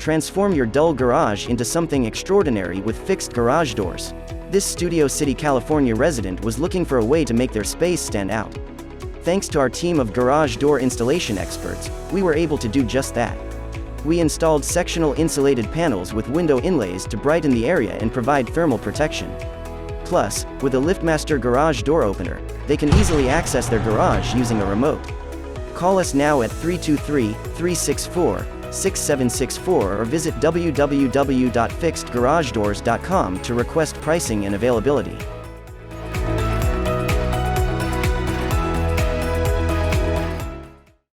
transform your dull garage into something extraordinary with fixed garage doors. This Studio City, California resident was looking for a way to make their space stand out. Thanks to our team of garage door installation experts, we were able to do just that. We installed sectional insulated panels with window inlays to brighten the area and provide thermal protection. Plus, with a LiftMaster garage door opener, they can easily access their garage using a remote. Call us now at 323-364-6764 or visit www.fixedgaragedoors.com to request pricing and availability.